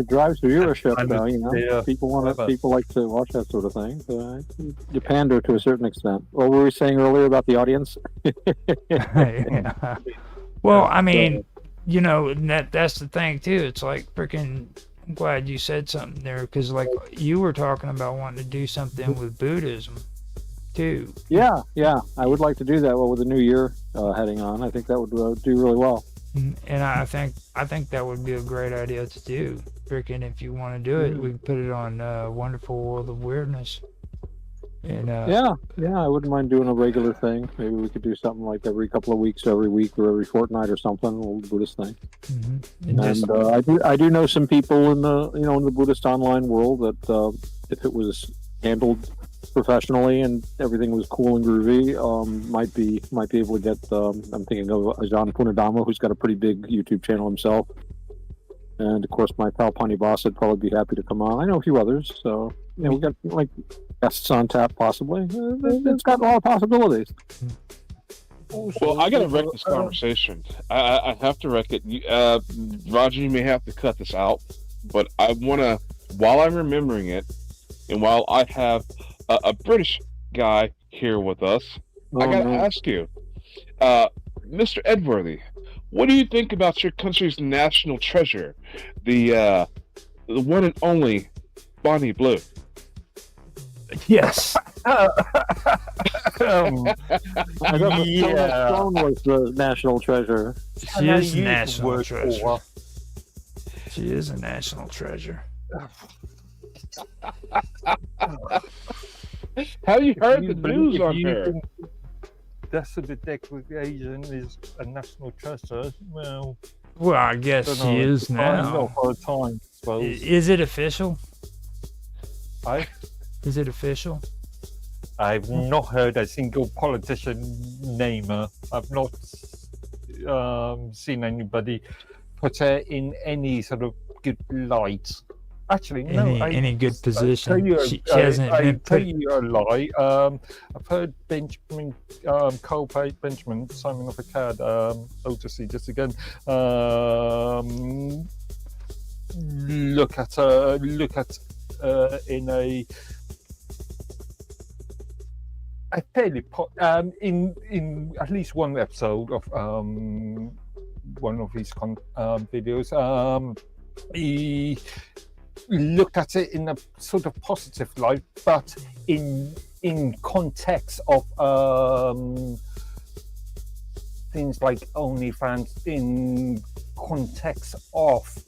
drives viewership, though. Yeah, People like to watch that sort of thing. So you pander to a certain extent. What were we saying earlier about the audience? Yeah. Well, I mean, So, that's the thing too. It's like freaking. I'm glad you said something there because, like, you were talking about wanting to do something with Buddhism too. yeah, I would like to do that. Well, with the new year heading on, I think that would do really well. And I think that would be a great idea to do. Freaking, if you want to do it, we can put it on Wonderful World of Weirdness. And Yeah, I wouldn't mind doing a regular thing. Maybe we could do something like every couple of weeks, every week, or every fortnight, or something. A little Buddhist thing. and just I do know some people in the Buddhist online world that if it was handled professionally and everything was cool and groovy, might be able to get. I'm thinking of Ajahn Punadama, who's got a pretty big YouTube channel himself, and of course my pal Pani Boss would probably be happy to come on. I know a few others, so we got like guests on tap possibly. It's got a lot of possibilities. Well, I got to wreck this conversation. I have to wreck it. Roger, you may have to cut this out, but I want to, while I'm remembering it, and while I have a British guy here with us, I got to ask you, Mr. Edworthy, what do you think about your country's national treasure, the one and only Bonnie Blue? yes. I thought yeah. Stone was the national treasure. She is a national treasure. She is a national treasure. Have you heard the If news on you her? think Death of the Degradation is a national treasure. Well, Well, I guess don't she know, is it's fine, now. not for a time, I suppose. Is it official? I- Is it official? I've not heard a single politician name her. I've not seen anybody put her in any sort of good light. Actually, no. Any good I position? tell you, She hasn't I been tell put. you a lie. I've heard Benjamin, Carl Benjamin, Simon of Akkad, to see this again. Look at in a fairly in at least one episode of one of his videos. He looked at it in a sort of positive light, but in context of things like OnlyFans, in context of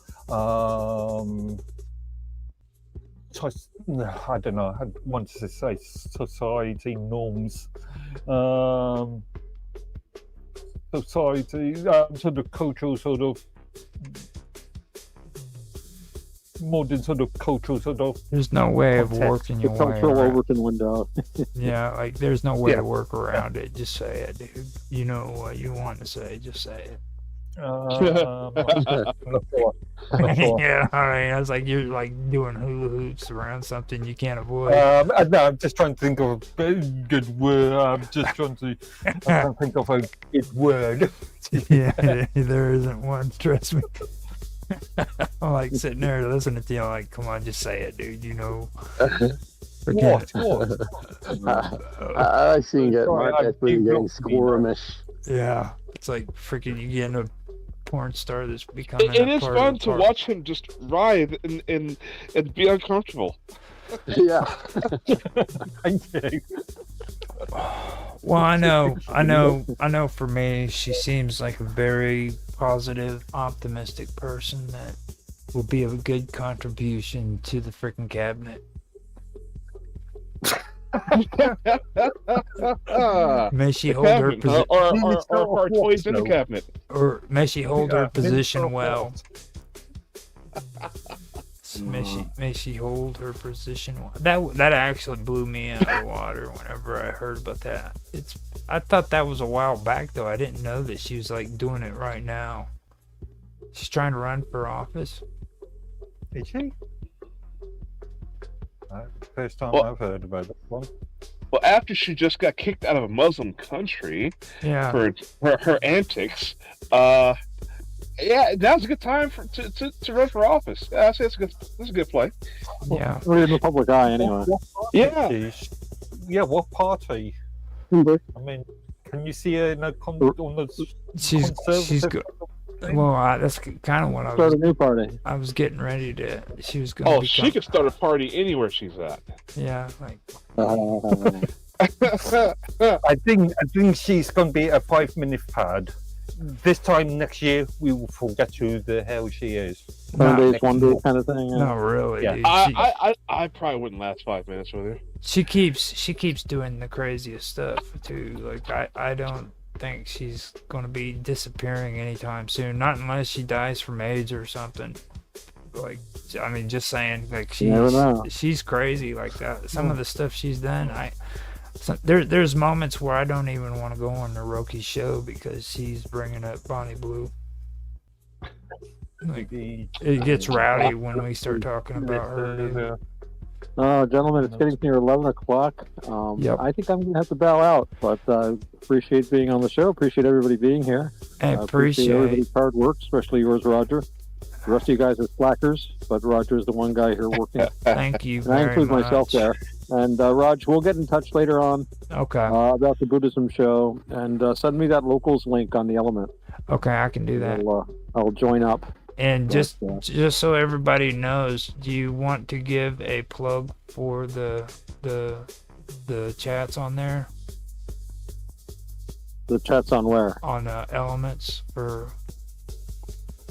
I don't know, I want to say society norms, society, sort of cultural, sort of modern, sort of cultural, sort of. There's no way of context. working The your way cultural around. Overton window. Yeah, like there's no way Yeah. to work around it. Just say it, dude. You know what you want to say. Just say it. Yeah, all right. I was like, you're like doing hula hoops around something you can't avoid. No, I'm just trying to think of a good word. I'm trying to think of a good word. Yeah, there isn't one. Trust me. I'm like sitting there listening to you. Like, come on, just say it, dude. You know. Forget What? I seen it. Sorry, Mark I Edwards getting blocked me. squirmish. Yeah, it's like freaking you getting a porn star that's becoming. It a is part of fun the to part. watch him just writhe and be uncomfortable. Yeah. Thank you. Well, I know. For me, she seems like a very positive, optimistic person that will be a good contribution to the freaking cabinet. May she hold her Cabinet, position, or our toys in the cabinet. or may she hold her position well. Mm. May she hold her position well. That actually blew me out of the water whenever I heard about that. I thought that was a while back though. I didn't know that she was like doing it right now. She's trying to run for office. Is she? First time Well- I've heard about that one. Well, after she just got kicked out of a Muslim country Yeah. for her antics, Yeah, now's a good time to run for office. Yeah, that's a good play. Yeah. We're in the public eye anyway. Yeah. Yeah, what party? Mhm. I mean, can you see her in a on the She's conservative good. thing? Well, that's kind of what I Start was. a new party. I was getting ready to. She was going. Oh, she could start a party anywhere she's at. Yeah, like I think she's going to be a 5-minute pad. This time next year, we will forget who the hell she is. 7 days, next 1 day month. kind of thing. Yeah. not really. Yeah. Dude. I probably wouldn't last 5 minutes with her. She keeps doing the craziest stuff too. Like I don't think she's gonna be disappearing anytime soon. Not unless she dies from AIDS or something. Like I mean, just saying. Like You never know. she's crazy like that. Some of the stuff she's done, there's moments where I don't even want to go on Naroki's show because she's bringing up Bonnie Blue. Like it gets rowdy when we start talking about her. Dude. Gentlemen, it's getting near 11 o'clock. Yep. I think I'm going to have to bow out, but appreciate being on the show. Appreciate everybody being here. I appreciate everybody's hard work, especially yours, Roger. The rest of you guys are slackers, but Roger's the one guy here working. Thank you And I very include much. myself there. And Raj, we'll get in touch later on Okay. about the Buddhism show, and send me that locals link on the Element. Okay, I can do that. I'll join up. And Yes, just so everybody knows, do you want to give a plug for the chats on there The chat's on where? on Elements for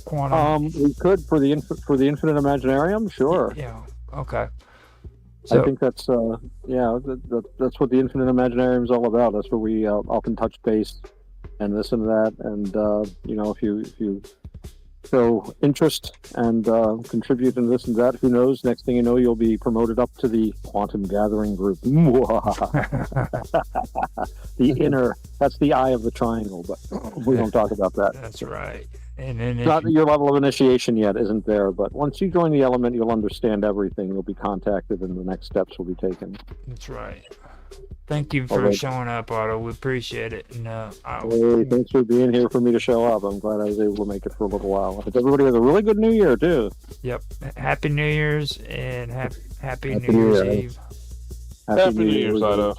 quantum? We could for the Infinite Imaginarium, sure. Yeah. Okay. I So think that's that's what the Infinite Imaginarium is all about. That's where we often touch base and this and that, and if you show interest and contribute in this and that, who knows? Next thing you know, you'll be promoted up to the Quantum Gathering Group. The inner, that's the eye of the triangle, but we don't talk about that. that's right. And then Not your level of initiation yet isn't there, but once you join the Element, you'll understand everything. You'll be contacted, and the next steps will be taken. that's right. Thank you for Alright. showing up, Otto. We appreciate it. And Hey, thanks for being here for me to show up. I'm glad I was able to make it for a little while. I hope everybody has a really good New Year too. yep. Happy New Year's and happy Happy New New Year's Year. Eve. Happy New Year's, Otto.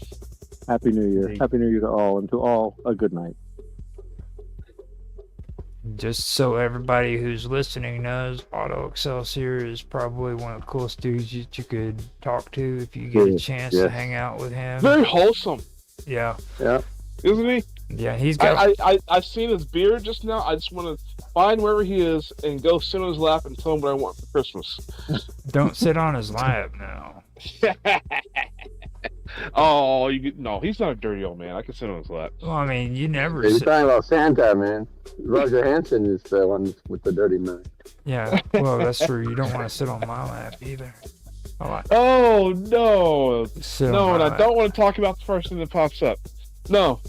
Happy New Year. Indeed. Happy New Year to all, and to all a good night. Just so everybody who's listening knows, Otto Excelsior is probably one of the coolest dudes that you could talk to if you get a chance to Yes. hang out with him. Very wholesome, Yeah, isn't he? yeah, he's got. I've seen his beard just now. I just want to find wherever he is and go sit on his lap and tell him what I want for Christmas. Don't sit on his lap now. Oh, no, he's not a dirty old man. I can sit on his lap. Well, I mean, you never. You're Sit, talking about Santa, man. Roger Hansen is the one with the dirty mind. yeah, well, that's true. You don't want to sit on my lap either. I like Oh no, sit on no, my and I lap. don't want to talk about the first thing that pops up. No.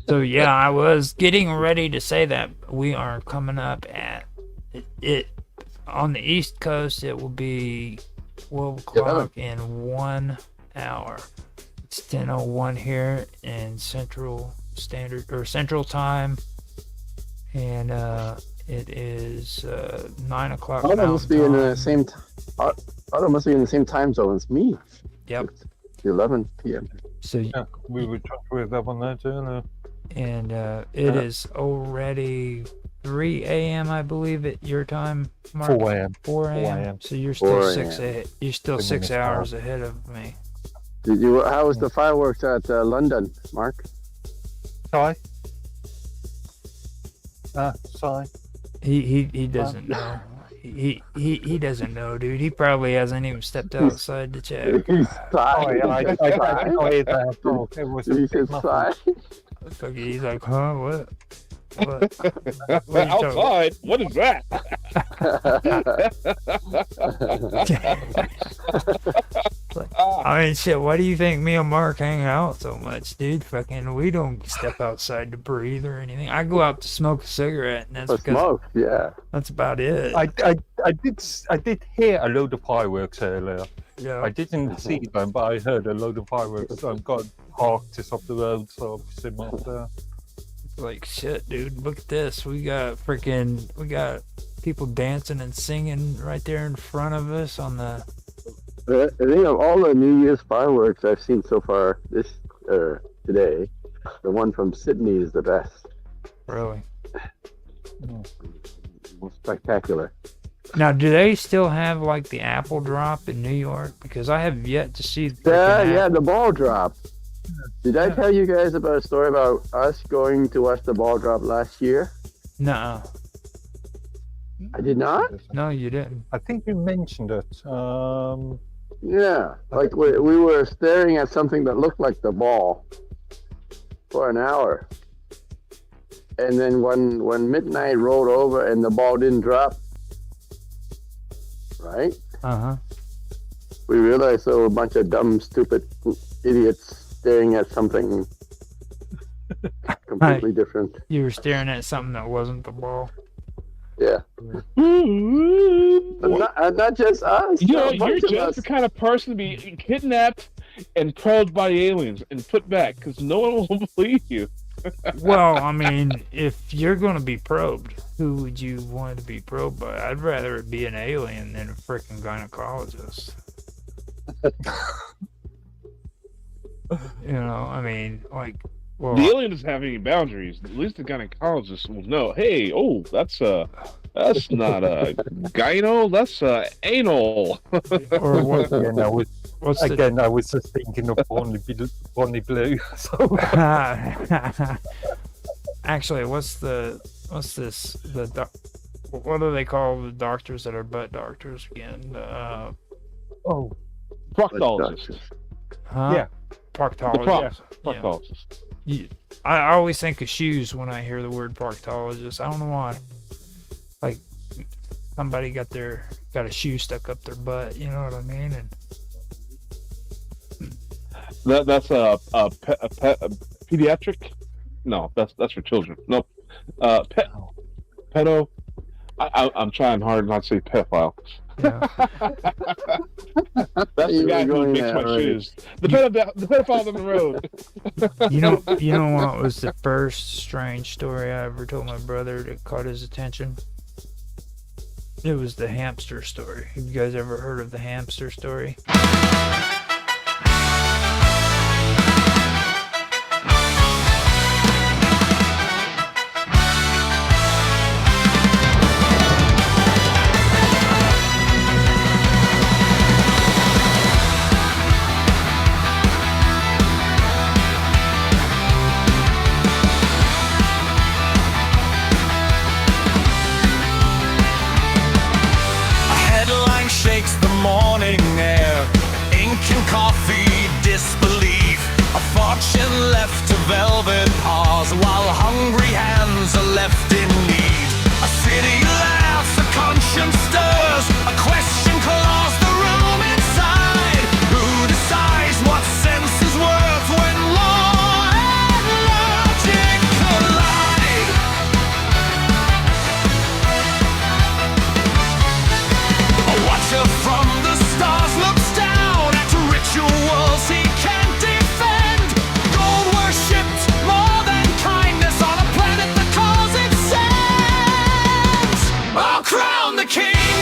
So yeah, I was getting ready to say that we are coming up at it on the East Coast. It will be 12 o'clock in 1 hour. It's 10:01 here in Central Standard or Central Time, and it is 9 o'clock. Otto Mountain must be in the Time. same. Otto must be in the same time zone as me. Yep. It's 11 p.m. So Yeah, we were trying with that one there too. and it is already 3 a.m. I believe at your time, Mark. 4 a.m. 4 a.m. 4 a.m. So you're still 4 six. a.m. You're still 3 6 minutes hours ahead of me. Did you? How was the fireworks at London, Mark? Sai? Sai? He doesn't know. He doesn't know, dude. He probably hasn't even stepped outside to check. He's Oh, yeah, I He's heard that. Oh, it was nothing. Fuck it, he's like, huh? What? What? What are you talking Outside? What is that? I mean, shit. Why do you think me and Mark hang out so much, dude? Fucking, we don't step outside to breathe or anything. I go out to smoke a cigarette, and that's For because smoke, yeah. that's about it. I I did hear a load of fireworks earlier. Yeah. I didn't see them, but I heard a load of fireworks. So I've got parked just off the road, so I'll push them off there. Like shit, dude. Look at this. We got people dancing and singing right there in front of us on the. I think of all the New Year's fireworks I've seen so far today, the one from Sydney is the best. Really. Most spectacular. Now, do they still have like the apple drop in New York? Because I have yet to see. Yeah, the ball drop. Did I tell you guys about a story about us going to watch the ball drop last year? No, I did not? no, you didn't. I think you mentioned it. Yeah, like we were staring at something that looked like the ball for an hour. And then when midnight rolled over and the ball didn't drop, right? Uh-huh. We realized there were a bunch of dumb, stupid idiots staring at something completely different. You were staring at something that wasn't the ball. Yeah. Not just us. You know, a bunch you're of just us. the kind of person to be kidnapped and probed by aliens and put back because no one will believe you. Well, I mean, if you're going to be probed, who would you want to be probed by? I'd rather it be an alien than a freaking gynecologist. You know, I mean, like, well, The alien doesn't have any boundaries. At least the gynecologist will know. Hey, that's not a gyno. That's anal. or what? Again, What's the? I was just thinking of Bonnie Blue. So Actually, what do they call the doctors that are butt doctors again? Proctologist. Huh? Yeah. Proctologist. The proctologist. Yeah. I always think of shoes when I hear the word proctologist. I don't know why. Like somebody got a shoe stuck up their butt. You know what I mean? And That's a pediatric. No, that's for children. Nope. Pedo. I'm trying hard not to say pedophile. yeah. That's the You guy were who going makes there my already. shoes. The pedophile on the road. You know what was the first strange story I ever told my brother that caught his attention? It was the hamster story. Have you guys ever heard of the hamster story? A headline shakes the morning air. Ink and coffee, disbelief. A fortune left to velvet paws while hungry hands are left in need. A city laughs, a conscience stirs. A question claws the room inside. Who decides what sense is worth when law and logic collide? A watcher from the stars looks down at rituals he can't defend. Gold worshipped more than kindness on a planet that calls it sense. I'll crown the king.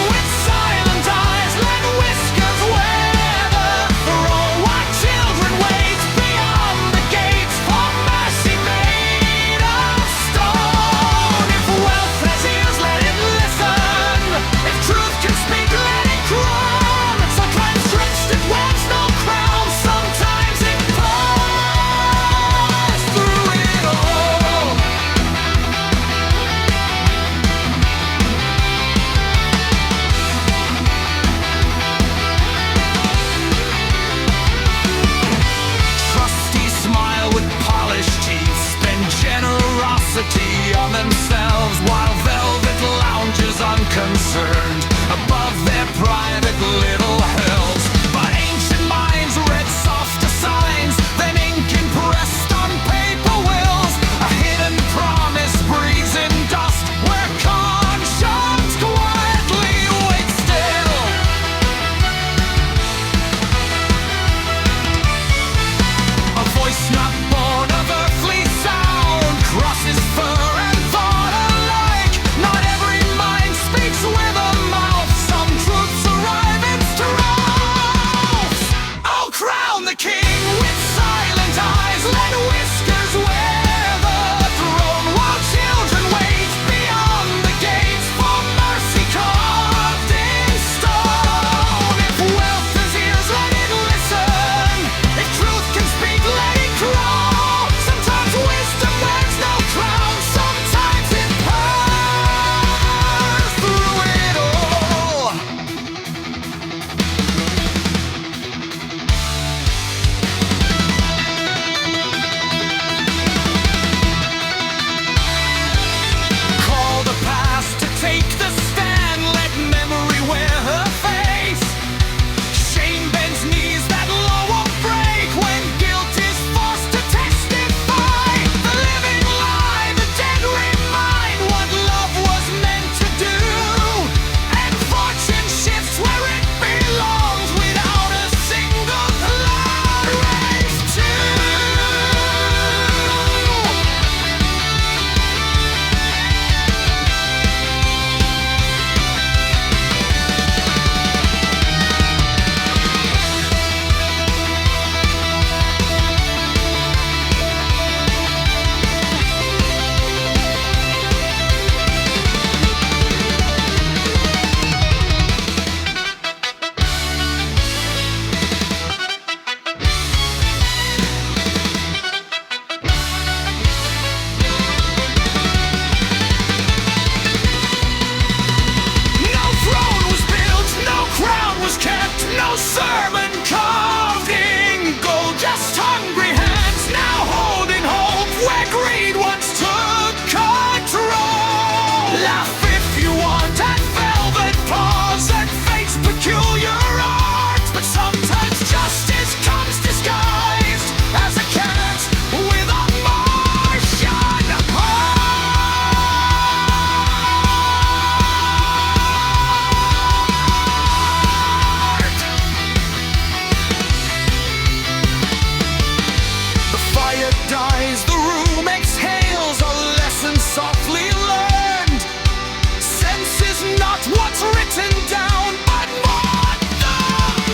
forget what's written down, but what the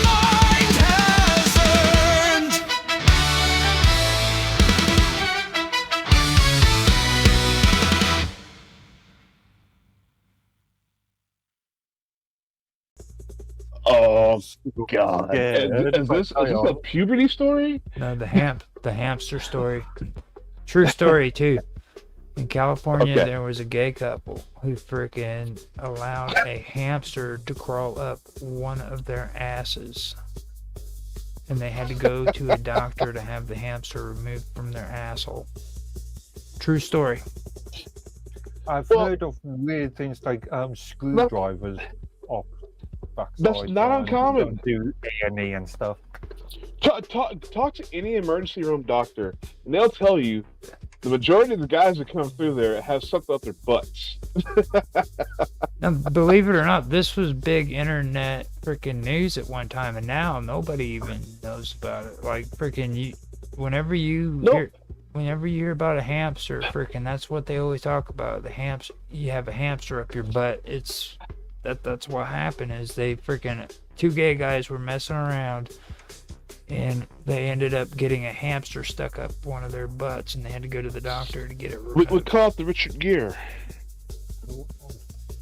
mind has earned. Oh God! Yeah, Is this a puberty story? No, the hamster story. True story too. In California, Okay. there was a gay couple who freaking allowed a hamster to crawl up one of their asses, and they had to go to a doctor to have the hamster removed from their asshole. True story. I've Well- heard of weird things like screwdrivers off backside. That's not uncommon. Do A&E and stuff. Talk to any emergency room doctor, and they'll tell you the majority of the guys that come through there have something up their butts. Now, believe it or not, this was big internet freaking news at one time, and now nobody even knows about it. Like freaking you, whenever you Nope. hear about a hamster, freaking that's what they always talk about. The hamster, you have a hamster up your butt. That's what happened. Is they freaking two gay guys were messing around, and they ended up getting a hamster stuck up one of their butts, and they had to go to the doctor to get it We removed. call it the Richard Gere.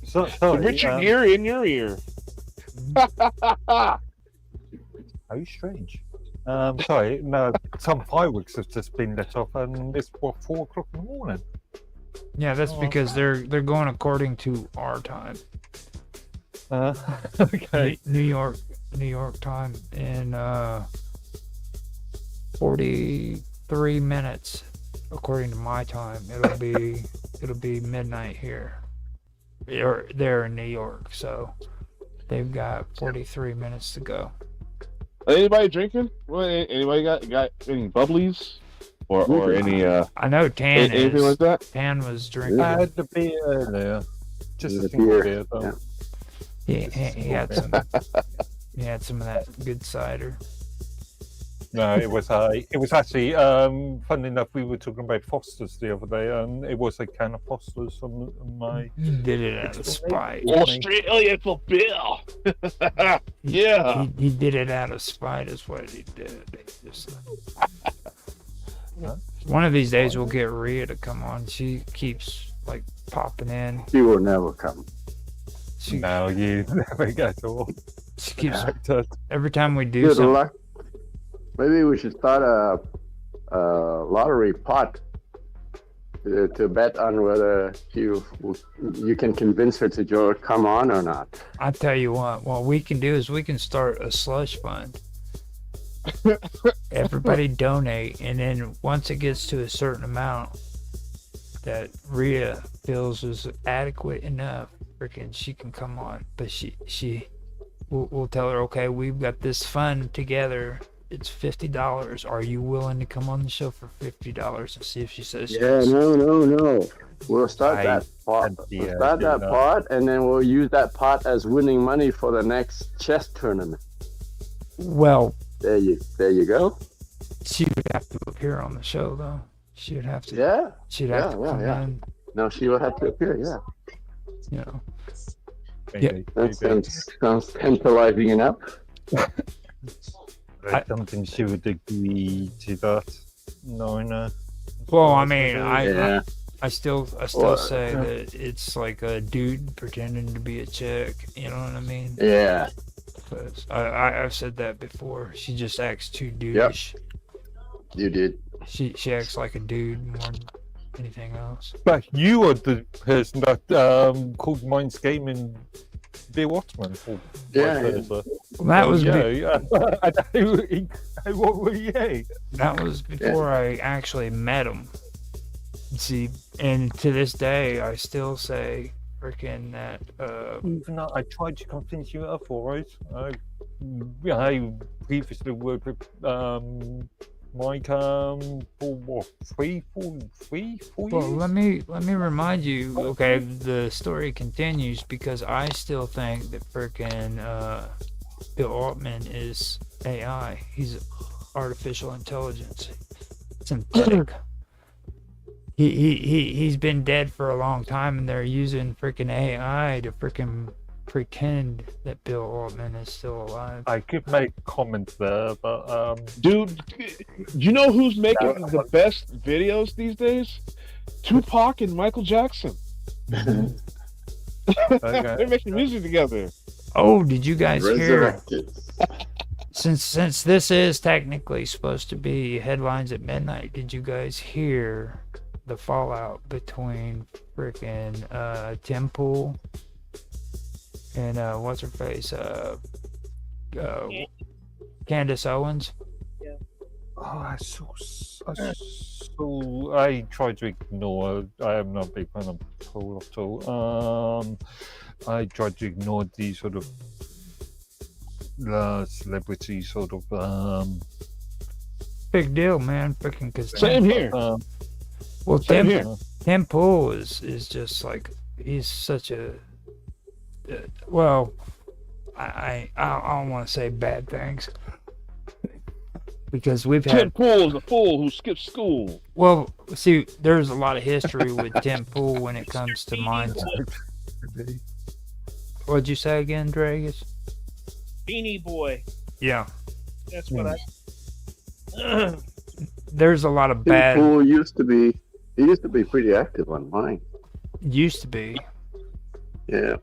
So, The sorry, Richard Gere in your ear. How strange. Sorry, no, some fireworks have just been lit off, and it's 4 o'clock in the morning. Yeah, that's because they're going according to our time. Okay. New York time in 43 minutes according to my time. It'll be midnight here. Or they're in New York, so they've got 43 minutes to go. Anybody drinking? Well, anybody got any bubblies or any I know Tan anything is. like that? Tan was drinking. I had the beer earlier. Just a The single beer, beer, though. yeah. He had some. He had some of that good cider. No, it was actually funny enough. We were talking about Foster's the other day, and it was a can of Foster's from my. He did it out of spite. Australia for beer. Yeah. He did it out of spite, is what he did. He just- One of these days we'll get Rhea to come on. She keeps like popping in. She will never come. She, No, you never get all. she keeps Actor. every time we do Good something. luck. Maybe we should start a lottery pot to bet on whether you can convince her to come on or not. I tell you what we can do is we can start a slush fund. Everybody donate, and then once it gets to a certain amount that Rhea feels is adequate enough, freaking she can come on. But we'll tell her, okay, we've got this fund together. It's $50. Are you willing to come on the show for $50 and see if she says Yeah, yes? no. We'll start that pot. yeah, We'll start that yeah. pot, and then we'll use that pot as winning money for the next chess tournament. Well, There you go. she would have to appear on the show, though. She would have to. Yeah. She'd have to come in. No, she will have to appear. Yeah. You know. Maybe, That maybe. sounds tantalizing enough. I don't think she would agree to that. No. Well, I mean, Yeah. I still Well, say that it's like a dude pretending to be a chick. You know what I mean? Yeah. 'Cause I've said that before. She just acts too dudeish. You did. She acts like a dude more than anything else. But you are the person that called Minds Gaming the Watchman. Or Yeah, vice versa. Well, that was yeah. What were you? that was before I actually met him. See, and to this day, I still say freaking that. Even though I tried to convince you otherwise. I previously worked with Mike for what 4 years. Well, let me remind you. Okay, the story continues because I still think that freaking Bill Altman is AI. He's artificial intelligence, synthetic. He's been dead for a long time, and they're using freaking AI to freaking pretend that Bill Altman is still alive. I could make comments there, but Dude, do you know who's making the best videos these days? Tupac and Michael Jackson. okay. They're making music together. Oh, did you guys hear? Resurrected. Since this is technically supposed to be headlines at midnight, did you guys hear the fallout between frickin' Tim Pool and what's her face? Candace Owens? Oh, I try to ignore. I am not a big fan of Paul at all. I try to ignore the sort of celebrity sort of. Big deal, man. Frickin' cause Same here. well, Same here. Tim Pool is just like, he's such a well, I don't want to say bad things because we've Tim had, Pool is a fool who skips school. well, see, there's a lot of history with Tim Pool when it comes to mines. What'd you say again, Dragus? Beanie Boy. Yeah, That's what I. there's a lot of Tim bad. Pool used to be pretty active on mine. Used to be, Yeah.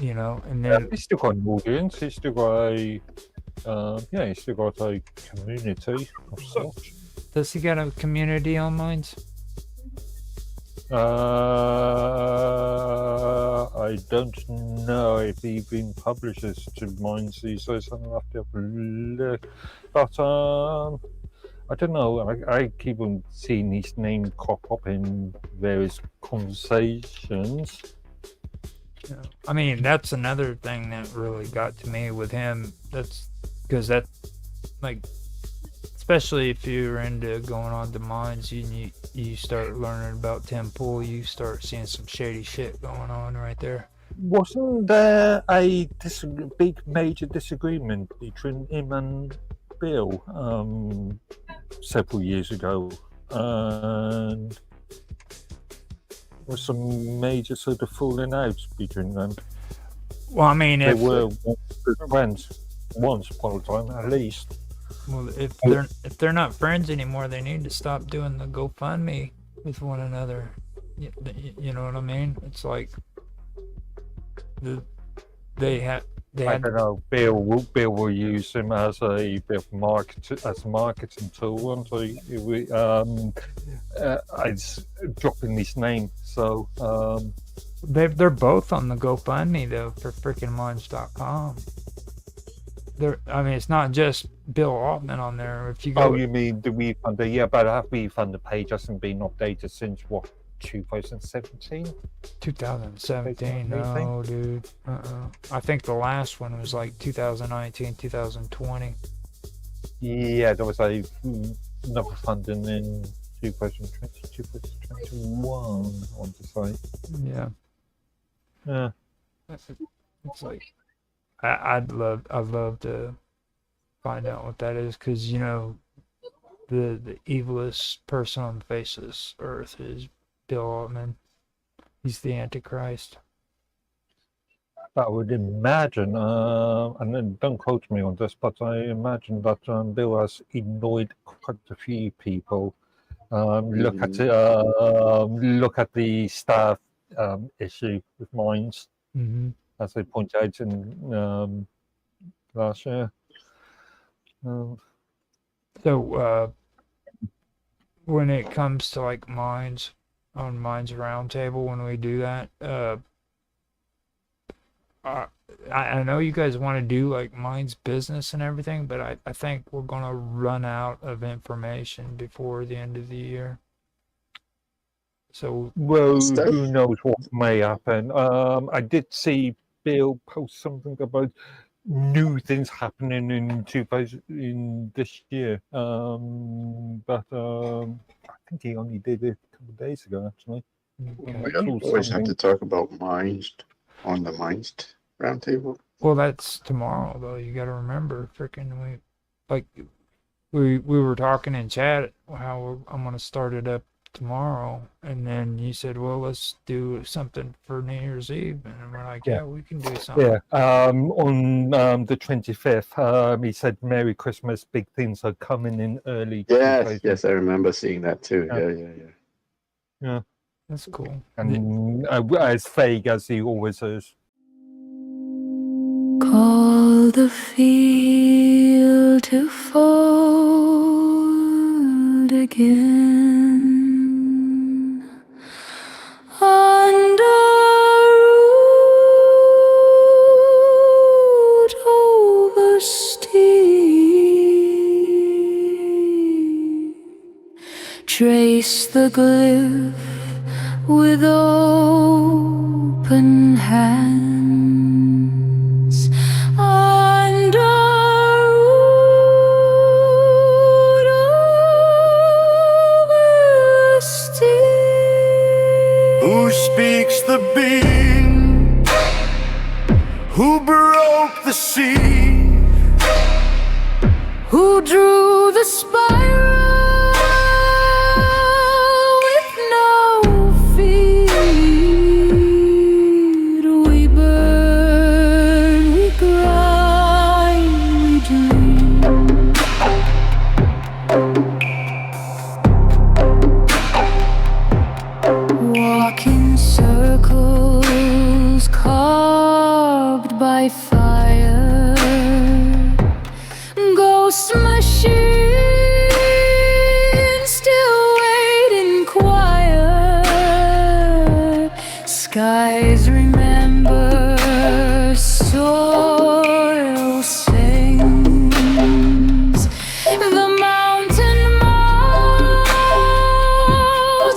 you know, and then He's still got an audience. He's still got a. He's still got a community of sorts. does he got a community on mines? I don't know if he even publishes to mines these days. I'll have to have a look. But I don't know. I keep on seeing his name crop up in various conversations. I mean, that's another thing that really got to me with him. That's because that, like, especially if you're into going on to mines, you start learning about Tim Pool, you start seeing some shady shit going on right there. Wasn't there a big major disagreement between him and Bill several years ago? And was some major sort of falling out between them. Well, I mean, They if were friends once upon a time, at least. well, if they're not friends anymore, they need to stop doing the GoFundMe with one another. You know what I mean? It's like they had. I don't know. Bill will use him as a bit of marketing tool, and so it's dropping his name. So They're both on the GoFundMe though for frickin'mines.com. I mean, it's not just Bill Altman on there. If you go, oh, you mean the WeFunder? Yeah, but that WeFunder page hasn't been updated since what, 2017? 2017? No, dude. I think the last one was like 2019, 2020. Yeah, there was another funding in 2020, 2021. I want to say. Yeah. Yeah. It's like I'd love to find out what that is, because you know the evilest person on the face of this earth is Bill Altman. He's the Antichrist. I would imagine, and then don't quote me on this, but I imagine that Bill has annoyed quite a few people. Look at the staff issue with mines, as they point out in last year. So when it comes to like mines, on Mines Roundtable, when we do that, I know you guys want to do like mines business and everything, but I think we're gonna run out of information before the end of the year. So Well, who knows what may happen. I did see Bill post something about new things happening in this year, but I think he only did it a couple of days ago, actually. We don't always have to talk about mines on the Mines Roundtable. well, that's tomorrow though. You got to remember, freaking we were talking in chat how I'm gonna start it up tomorrow, and then you said, well, let's do something for New Year's Eve, and we're like, Yeah. yeah, we can do something. Yeah, on the 25th, he said, Merry Christmas, big things are coming in early. Yes, yes, I remember seeing that too. Yeah. Yeah. That's cool. And as vague as he always is. Call the field to fold again under root over steep. Trace the glyph with open hands under root over steep. Who speaks the being? Who broke the sea? Who drew the spiral with no feet? We burn, we grind, we dream. Walk in circles carved by fire. Ghost machine still waiting quiet. Skies remember, soil sings. The mountain mouth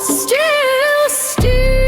still steams.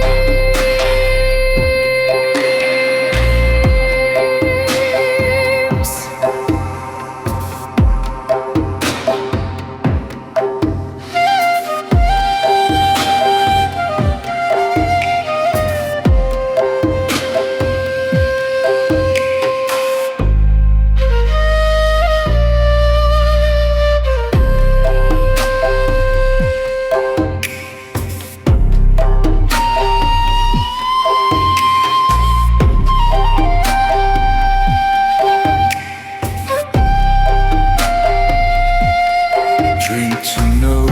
Drink to know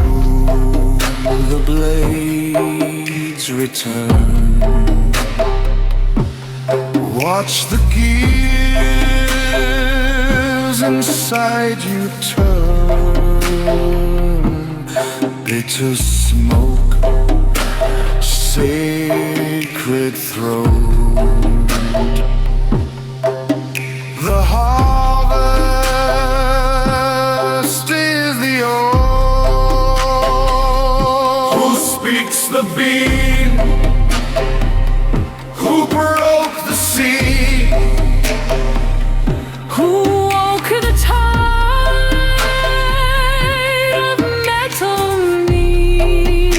the blades return. Watch the gears inside you turn. Bitter smoke, sacred throne. The harvest is the old. Who speaks the beam? Who broke the sea? Who woke the tide of metal need?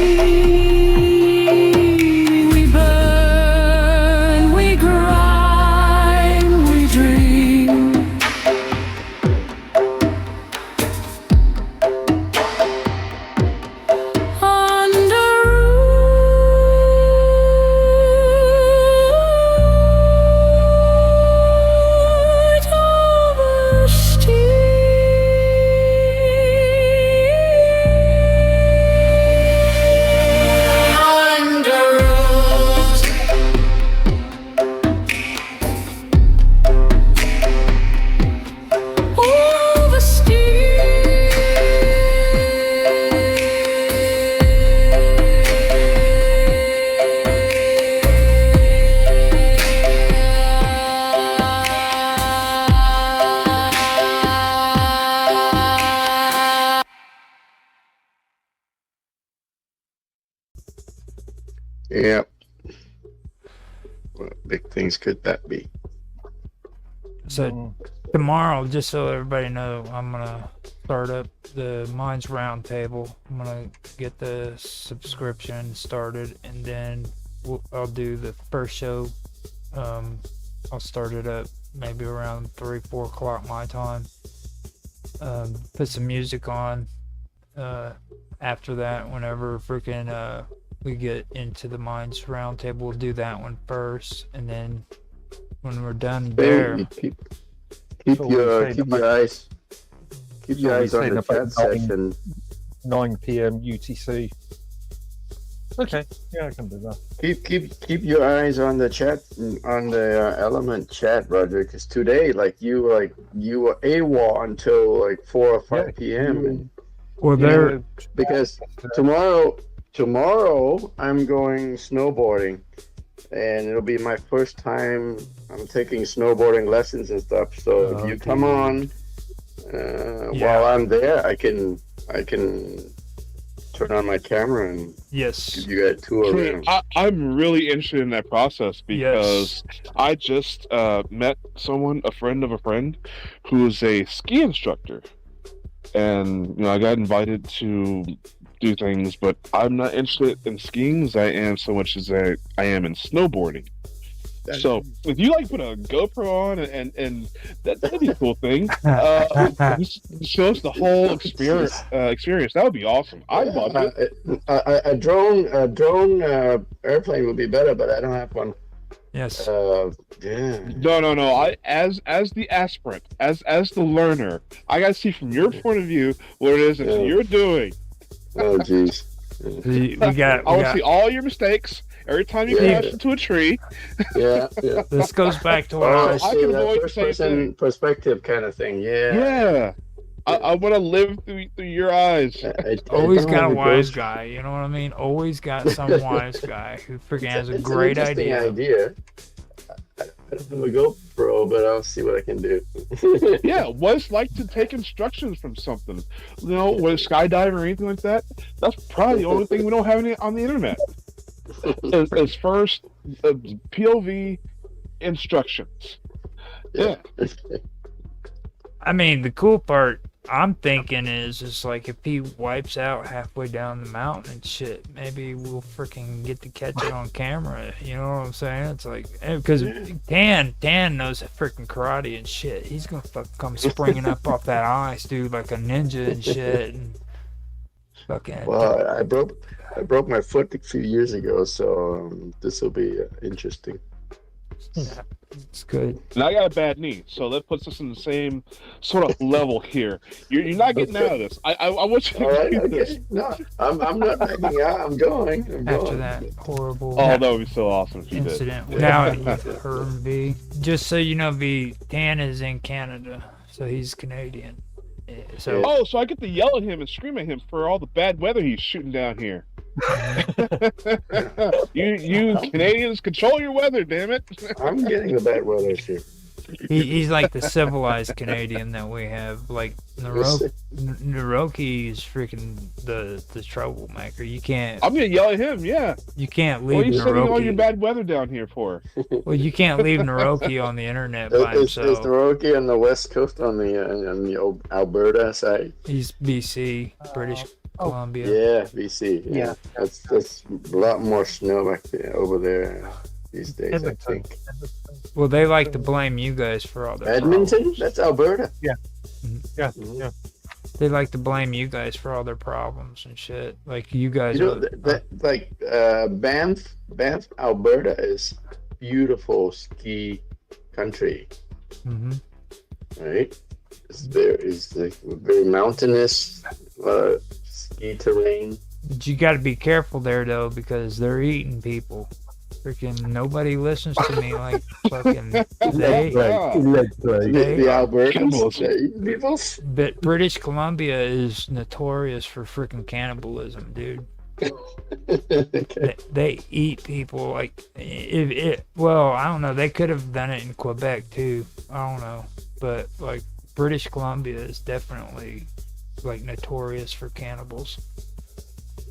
We burn, we grind, we dream. Under root over steep. Under root. Over Yep. What big things could that be? So tomorrow, just so everybody know, I'm gonna start up the Minds Roundtable. I'm gonna get the subscription started, and then I'll do the first show. I'll start it up maybe around 3-4 o'clock my time. Put some music on. after that, whenever freaking we get into the Minds Roundtable, we'll do that one first, and then when we're done there, Keep So we say keep about- your eyes keep So your we eyes on say the about chat session. 9 p.m. UTC. Okay, yeah, I can do that. Keep your eyes on the chat, on the Element chat, Roger. Because today, you were AWOL until like 4 or 5 Yeah, p.m. and well, you there, know, because tomorrow I'm going snowboarding, and it'll be my first time. I'm taking snowboarding lessons and stuff. So if you come on while I'm there, I can turn on my camera and yes, give you guys a tour around. I'm really interested in that process because I just met a friend of a friend, who is a ski instructor, and I got invited to do things, but I'm not interested in skiing as I am so much as I am in snowboarding. So if you put a GoPro on and that'd be a cool thing. Just show us the whole experience. That would be awesome. I'd love it. A drone airplane would be better, but I don't have one. yes. Yeah. No. I as the aspirant, as the learner, I gotta see from your point of view what it is that Yeah. you're doing. Oh, jeez. We got, I want to see all your mistakes every time you Yeah. crash into a tree. Yeah. this goes back to what Oh, I I was, I see can that avoid the first same person perspective kind of thing. Yeah. Yeah. I want to live through your eyes. always don't got a have wise ghost- guy, you know what I mean? Always got some wise guy who freaking has a It's great an interesting idea. I don't have a GoPro, but I'll see what I can do. Yeah, what it's like to take instructions from something. With a skydive or anything like that. That's probably the only thing we don't have on the internet. As first POV instructions. Yeah. I mean, the cool part I'm thinking is like if he wipes out halfway down the mountain and shit, maybe we'll freaking get to catch it on camera. You know what I'm saying? It's like because Dan knows freaking karate and shit. He's gonna come springing up off that ice, dude, like a ninja and shit. And fucking Well, I broke my foot a few years ago, so this will be interesting. it's good. And I got a bad knee, so that puts us in the same sort of level here. You're not getting out of this. I want you to All right, do this. okay. No, I'm not backing out. I'm going. After that horrible Oh, that would be so awesome if you did. incident. Now you've heard V. Just so you know, V, Dan is in Canada, so he's Canadian. So Oh, so I get to yell at him and scream at him for all the bad weather he's shooting down here. you Canadians control your weather, damn it. I'm getting the bad weather here. he's like the civilized Canadian that we have. Like Naroki is freaking the troublemaker. You can't I'm gonna yell at him, yeah. leave What are you sending all your Naroki. bad weather down here for? Well, you can't leave Naroki on the internet by Is the himself. Rocky on the west coast on the Alberta side? He's BC, British Columbia. Yeah, BC. Yeah, that's a lot more snow back there over there these days. I think. Well, they like to blame you guys for all their Edmonton, problems. that's Alberta. Yeah. They like to blame you guys for all their problems and shit. Like you guys You know, are. Banff, Alberta is beautiful ski country, Mhm. right? It's like very mountainous, ski terrain. But you got to be careful there though, because they're eating people. Freaking nobody listens to me like fucking they. The Albertans, Cannibalism. the peoples. But British Columbia is notorious for freaking cannibalism, dude. Okay. They eat people like well, I don't know. They could have done it in Quebec too. I don't know, but like British Columbia is definitely like notorious for cannibals.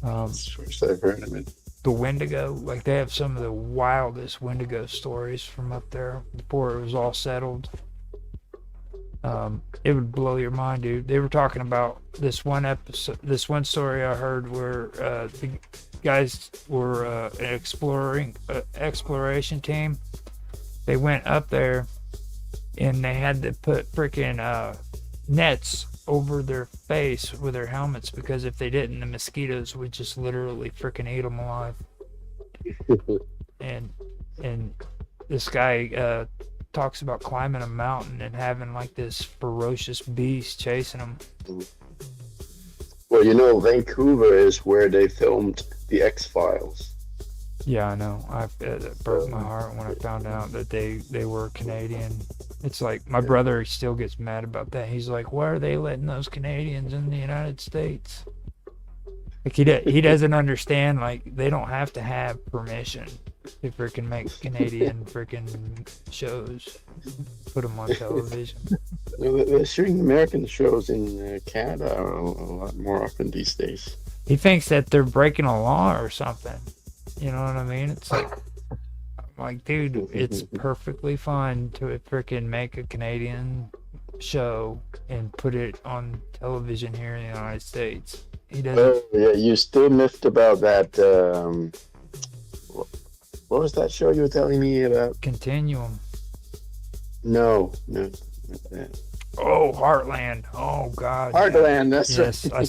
First I've heard of it. The Wendigo, like they have some of the wildest Wendigo stories from up there before it was all settled. It would blow your mind, dude. They were talking about this one story I heard where the guys were an exploration team. They went up there and they had to put freaking nets over their face with their helmets, because if they didn't, the mosquitoes would just literally freaking eat them alive. And this guy talks about climbing a mountain and having like this ferocious beast chasing him. Well, you know, Vancouver is where they filmed the X-Files. Yeah, I know. It broke my heart when I found out that they were Canadian. It's like my brother still gets mad about that. He's like, "Why are they letting those Canadians in the United States?" Like he doesn't understand. Like they don't have to have permission to freaking make Canadian freaking shows, put them on television. They're shooting American shows in Canada a lot more often these days. He thinks that they're breaking a law or something. You know what I mean? It's like, I'm like, dude, it's perfectly fine to freaking make a Canadian show and put it on television here in the United States. He doesn't. Oh, yeah, you still miffed about that. What was that show you were telling me about? Continuum. No, not that. Oh, Heartland. Oh God. Heartland. That's Yes, right.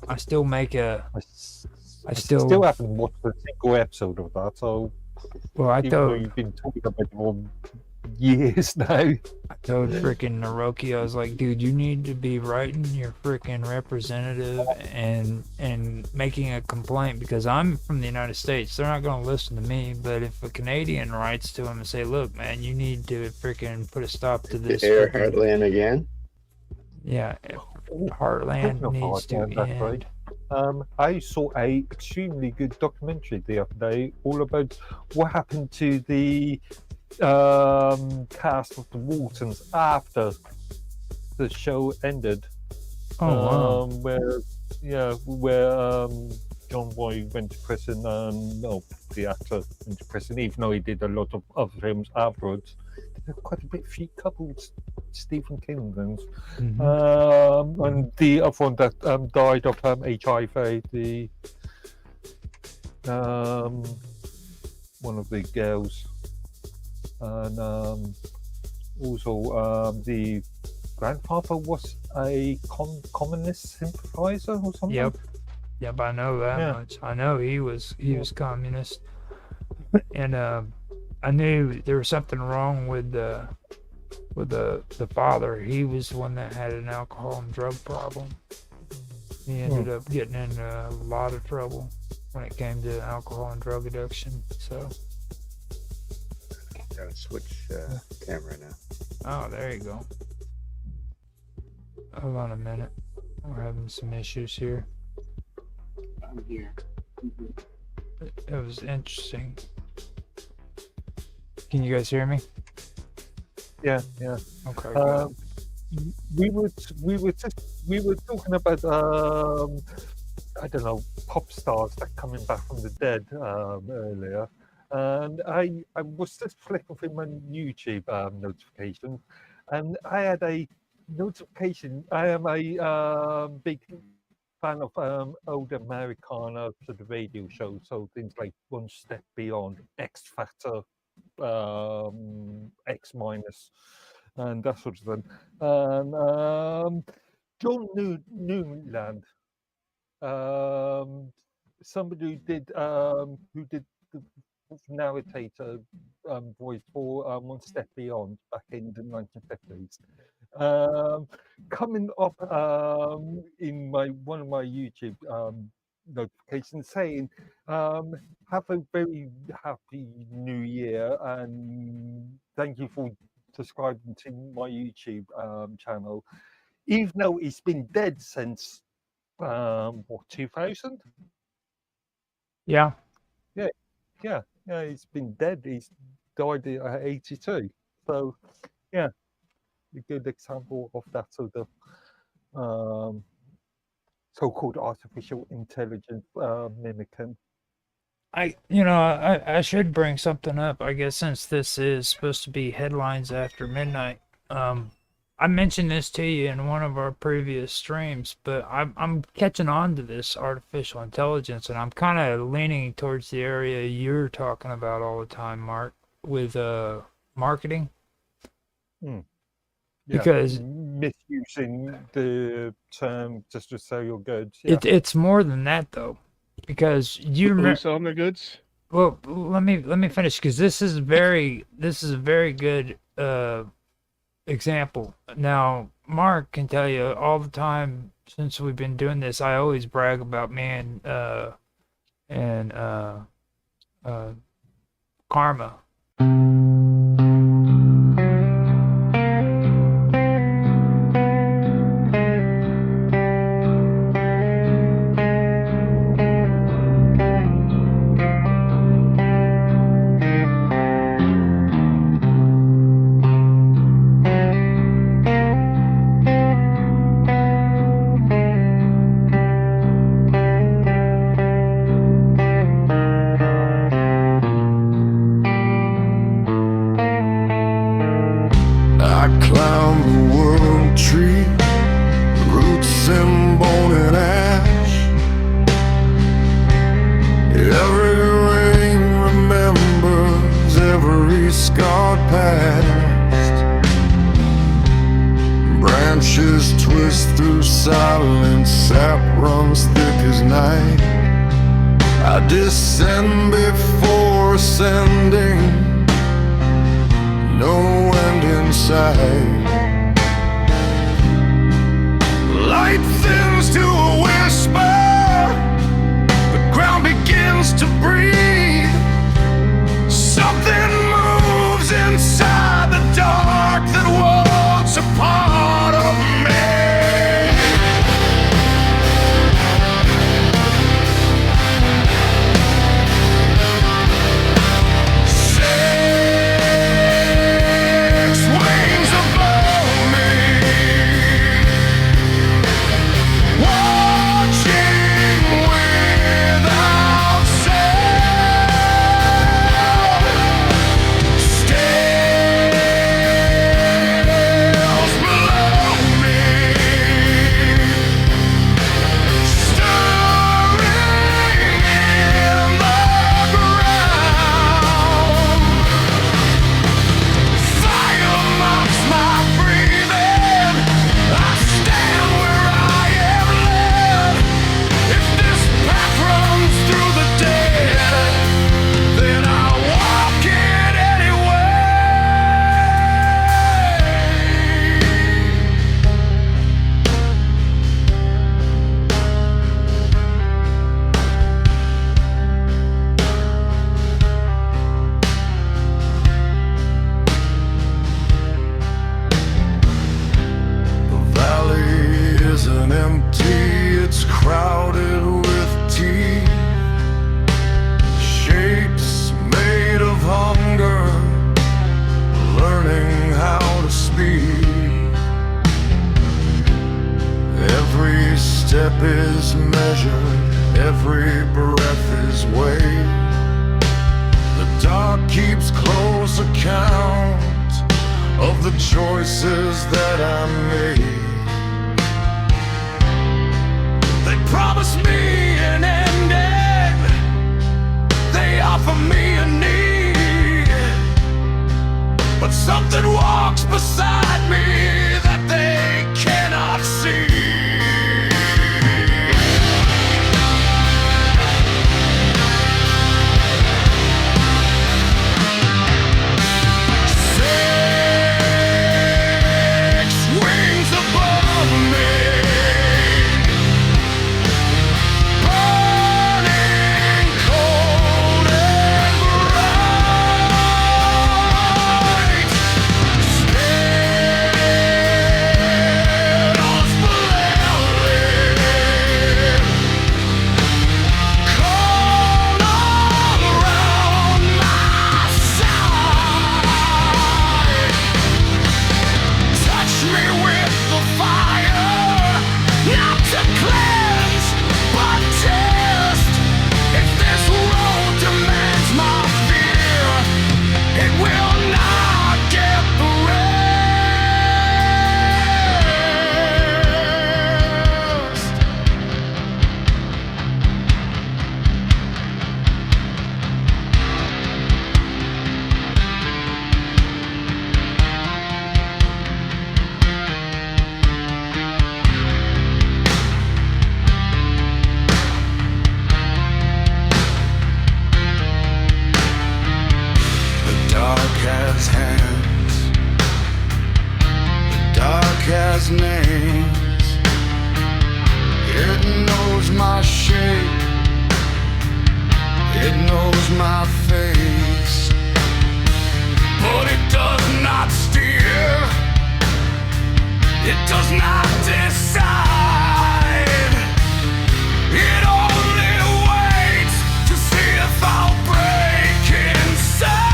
I still make a. I still- still haven't watched a single episode of that, so Well, I even though told you've been talking about it for years now. freaking Naroki, I was like, dude, you need to be writing your freaking representative and making a complaint, because I'm from the United States. They're not going to listen to me. But if a Canadian writes to him and say, look, man, you need to freaking put a stop to this. Air freaking- Heartland again. Yeah, Heartland Talking of needs to Heartland, that's end. right. I saw a extremely good documentary the other day all about what happened to the cast of the Waltons after the show ended. Oh, wow. Where John Boy went to prison, no, the actor went to prison, even though he did a lot of other films afterwards. There were quite a few couples, Stephen King things. Mhm. And the other one that died of HIV, the one of the girls, and also the grandfather was a communist sympathizer or something. Yep, I know that Yeah. much. I know he was communist, and I knew there was something wrong with the father. He was the one that had an alcohol and drug problem. He ended up getting in a lot of trouble when it came to alcohol and drug addiction. So, Gotta switch camera now. oh, there you go. Hold on a minute. We're having some issues here. I'm here. It was interesting. Can you guys hear me? Yeah. Okay. Um, we were talking about I don't know, pop stars that coming back from the dead earlier, and I was just flicking through my YouTube notifications, and I had a notification. I am a big fan of old Americana to the radio show, so things like One Step Beyond, X Factor, X Minus, and that sort of thing. And John Newland, somebody who did the narrator voice for One Step Beyond back in the 1950s. Coming up in one of my YouTube notifications saying, have a very happy new year and thank you for subscribing to my YouTube channel, even though he's been dead since 2000? Yeah. Yeah, he's been dead. He's died at 82. So, yeah, a good example of that sort of so-called artificial intelligence mimicking. I should bring something up, I guess, since this is supposed to be headlines after midnight. I mentioned this to you in one of our previous streams, but I'm catching on to this artificial intelligence, and I'm kind of leaning towards the area you're talking about all the time, Mark, with marketing. Because misusing the term just to sell your goods. it's more than that though, because you remember. Who's selling their goods? Well, let me finish because this is a very good example. Now, Mark can tell you all the time since we've been doing this. I always brag about me and Karma. I climbed the world tree, roots and bone and ash. Every rain remembers every scarred past. Branches twist through silence, sap runs thick as night. I descend before ascending, no end in sight. Light thins to a whisper, the ground begins to breathe. Something moves inside the dark that was a part of me. Wings above me, every breath is weighed. The dark keeps close account of the choices that I made. They promise me an ending, they offer me a need, but something walks beside me that they cannot see. Touch me with the fire. wings. It knows my shape. It knows my face. But it does not steer. It does not decide. It only waits to see if I'll break inside.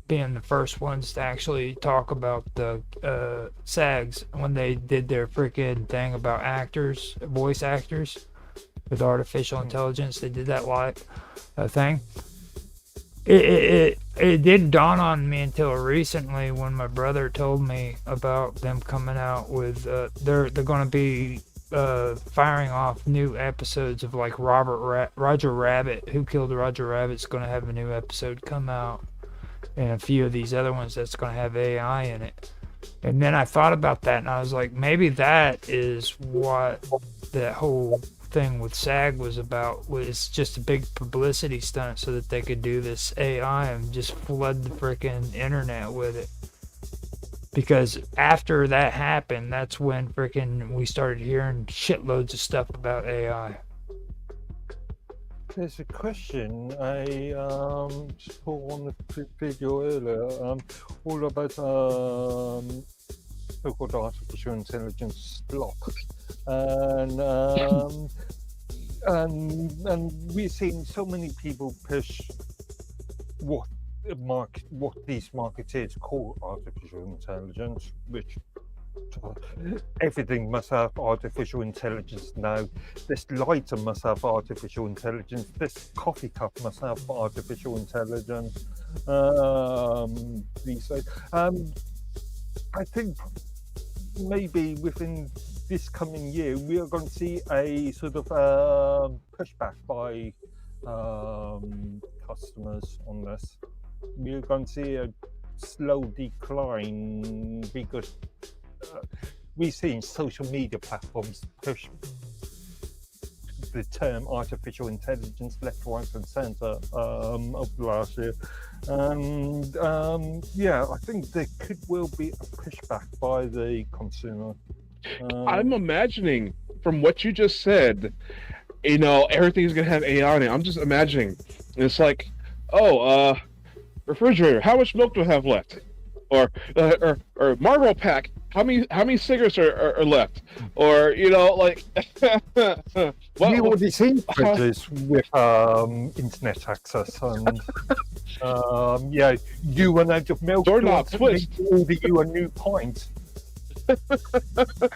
Being the first ones to actually talk about the SAGs when they did their freaking thing about actors, voice actors with artificial intelligence. They did that live thing. It didn't dawn on me until recently when my brother told me about them coming out with they're going to be firing off new episodes of like Roger Rabbit. Who Killed Roger Rabbit's going to have a new episode come out. And a few of these other ones that's going to have AI in it. And then I thought about that and I was like, maybe that is what that whole thing with SAG was about. Was just a big publicity stunt so that they could do this AI and just flood the freaking internet with it. Because after that happened, that's when freaking we started hearing shitloads of stuff about AI. There's a question I saw on the video earlier, all about so-called artificial intelligence block, and we're seeing so many people push what these marketeers call artificial intelligence, which everything must have artificial intelligence now. This lighter must have artificial intelligence. This coffee cup must have artificial intelligence. These days, I think maybe within this coming year we are going to see a sort of pushback by customers on this. We're going to see a slow decline because we've seen social media platforms push the term artificial intelligence left, right and centre of last year. And yeah, I think there could well be a pushback by the consumer. I'm imagining from what you just said, you know, everything's gonna have AI in it. I'm just imagining. It's like, oh, refrigerator, how much milk do I have left? Or Marlboro pack, how many cigarettes are left? Or, you know, like, We already seen fridges with internet access, and yeah, you run out of milk. Doorknob they twist. order you a new pint.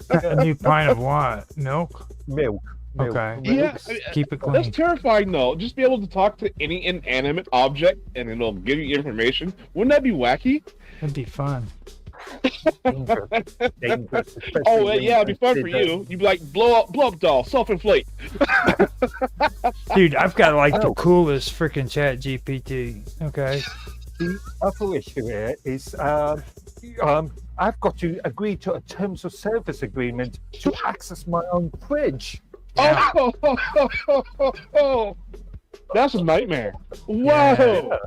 A new pint of what? Milk? Milk. Okay. Yeah, Keep it that's clean. terrifying though. Just be able to talk to any inanimate object and it'll give you information. Wouldn't that be wacky? That'd be fun. Dangerous. Dangerous. Oh yeah, it'd be fun for you. You'd be like blow up doll, self-inflate. Dude, I've got like the Oh. coolest freaking chat GPT. Okay. The other issue here is I've got to agree to a terms of service agreement to access my own fridge. Yeah. Oh, that's a nightmare. Whoa.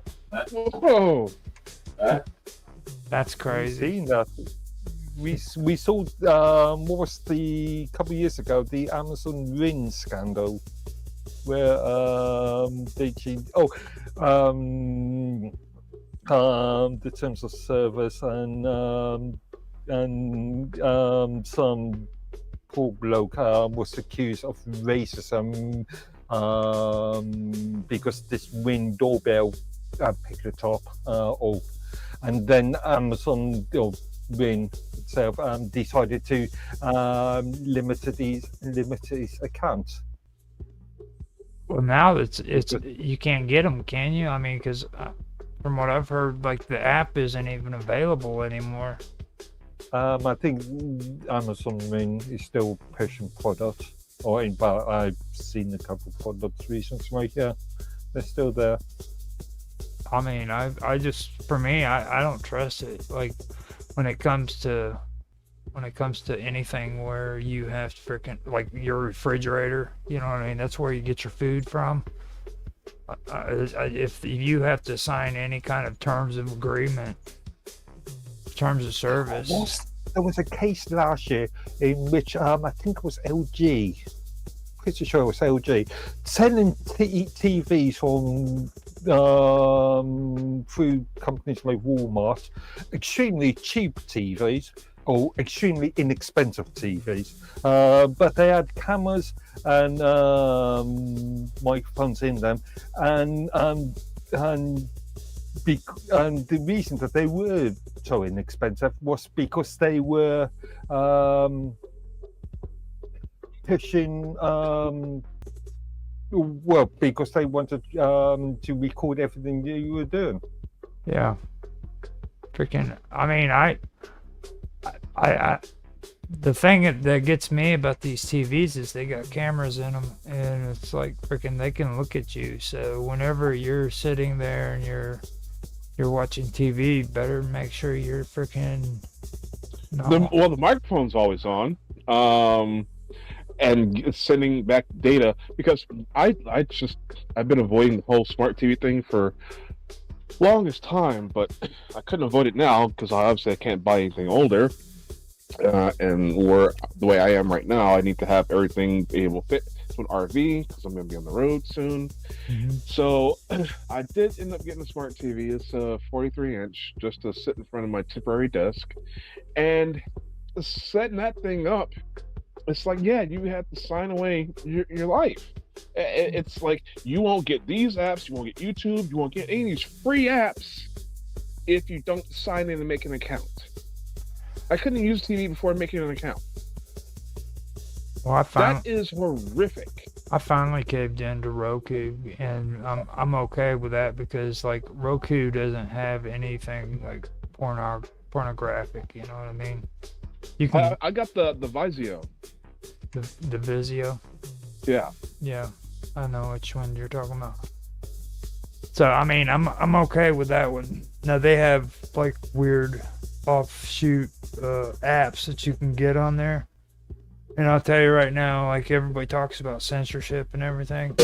Whoa. That's crazy. Seen that. We saw what was the couple of years ago the Amazon Ring scandal, where they changed the terms of service and some poor bloke was accused of racism because this Ring doorbell picked it up off, and then Amazon Ring itself decided to limit his account. Well, now it's you can't get them, can you? I mean, because from what I've heard, like the app isn't even available anymore. I think Amazon Ring is still pushing products, but I've seen a couple of products recently. Yeah, they're still there. I mean, I just for me, I don't trust it. Like when it comes to anything where you have to freaking like your refrigerator, you know what I mean? That's where you get your food from. If you have to sign any kind of terms of agreement, terms of service. There was a case last year in which I think it was LG. Pretty sure it was LG selling TVs from through companies like Walmart, extremely cheap TVs or extremely inexpensive TVs, but they had cameras and microphones in them, and the reason that they were so inexpensive was because they were pushing because they wanted to record everything you were doing. Yeah. Freaking, I mean, I the thing that gets me about these TVs is they got cameras in them, and it's like freaking they can look at you. So whenever you're sitting there and you're watching TV, better make sure you're freaking. The microphone's always on, and it's sending back data, because I've been avoiding the whole smart TV thing for longest time, but I couldn't avoid it now because obviously I can't buy anything older, and the way I am right now, I need to have everything be able to fit to an RV because I'm going to be on the road soon. Mm-hmm. So I did end up getting a smart TV. It's a 43-inch just to sit in front of my temporary desk, and setting that thing up, it's like, yeah, you have to sign away your life. It's like, you won't get these apps, you won't get YouTube, you won't get any of these free apps if you don't sign in and make an account. I couldn't use TV before making an account. Well, That is horrific. I finally caved into Roku, and I'm okay with that because like Roku doesn't have anything like pornographic. You know what I mean? You can I got the Vizio. the Vizio. Yeah. Yeah, I know which one you're talking about. So I mean, I'm okay with that one. Now they have like weird offshoot apps that you can get on there, and I'll tell you right now, like everybody talks about censorship and everything.